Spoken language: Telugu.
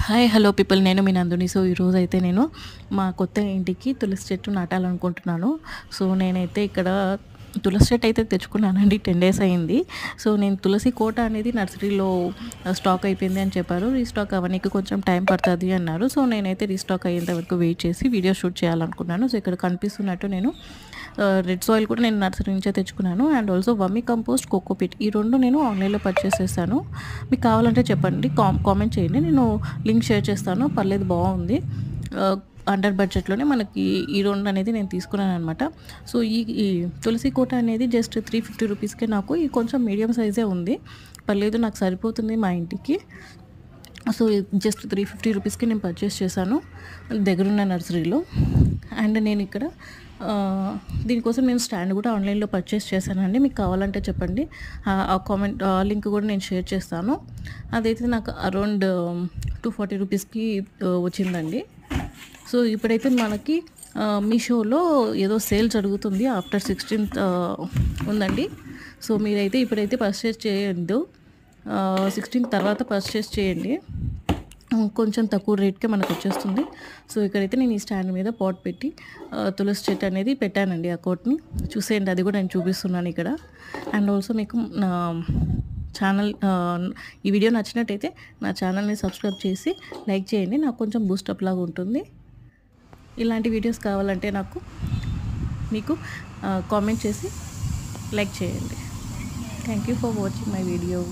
హాయ్ హలో పీపుల్, నేను మీ నందుని. సో ఈరోజైతే నేను మా కొత్త ఇంటికి తులసి చెట్టు నాటాలనుకుంటున్నాను. సో నేనైతే ఇక్కడ తులసి చెట్టు అయితే తెచ్చుకున్నానండి. 10 డేస్ అయింది. సో నేను తులసి కోట అనేది నర్సరీలో స్టాక్ అయిపోయింది అని చెప్పారు. రీస్టాక్ అవ్వడానికి కొంచెం టైం పడుతుంది అన్నారు. సో నేనైతే రీస్టాక్ అయ్యేంత వరకు వెయిట్ చేసి వీడియో షూట్ చేయాలనుకున్నాను. సో ఇక్కడ కనిపిస్తున్నట్టు నేను రెడ్ సాయిల్ కూడా నేను నర్సరీ నుంచే తెచ్చుకున్నాను. And also vermi compost, cocopeat, ఈ రెండు నేను ఆన్లైన్లో పర్చేస్ చేశాను. మీకు కావాలంటే చెప్పండి, కామెంట్ చేయండి, నేను లింక్ షేర్ చేస్తాను. పర్లేదు, బాగుంది. అండర్ బడ్జెట్లోనే మనకి ఈ రెండు అనేది నేను తీసుకున్నాను అనమాట. సో ఈ తులసి కోట అనేది జస్ట్ 350 రూపీస్కే నాకు ఈ కొంచెం మీడియం సైజే ఉంది. పర్లేదు, నాకు సరిపోతుంది మా ఇంటికి. సో జస్ట్ 350 రూపీస్కి నేను పర్చేస్ చేశాను దగ్గరున్న నర్సరీలో. అండ్ నేను ఇక్కడ దీనికోసం నేను స్టాండ్ కూడా ఆన్లైన్లో పర్చేస్ చేశానండి. మీకు కావాలంటే చెప్పండి, ఆ కామెంట్ లింక్ కూడా నేను షేర్ చేస్తాను. అదైతే నాకు అరౌండ్ 240 రూపీస్కి వచ్చిందండి. సో ఇప్పుడైతే మనకి మీషోలో ఏదో సేల్ జరుగుతుంది, ఆఫ్టర్ 16th ఉందండి. సో మీరైతే ఇప్పుడైతే పర్చేస్ చేయొద్దు, 16th తర్వాత పర్చేస్ చేయండి, కొంచెం తక్కువ రేట్కే మనకు వచ్చేస్తుంది. సో ఇక్కడైతే నేను ఈ స్టాండ్ మీద పాట్ పెట్టి తులసి చెట్టు అనేది పెట్టానండి. ఆ కోట్ని చూసేయండి, అది కూడా నేను చూపిస్తున్నాను ఇక్కడ. అండ్ ఆల్సో మీకు నా ఛానల్, ఈ వీడియో నచ్చినట్టయితే నా ఛానల్ని సబ్స్క్రైబ్ చేసి లైక్ చేయండి, నాకు కొంచెం బూస్టప్ లాగా ఉంటుంది. ఇలాంటి వీడియోస్ కావాలంటే మీకు కామెంట్ చేసి లైక్ చేయండి. Thank you for watching my video.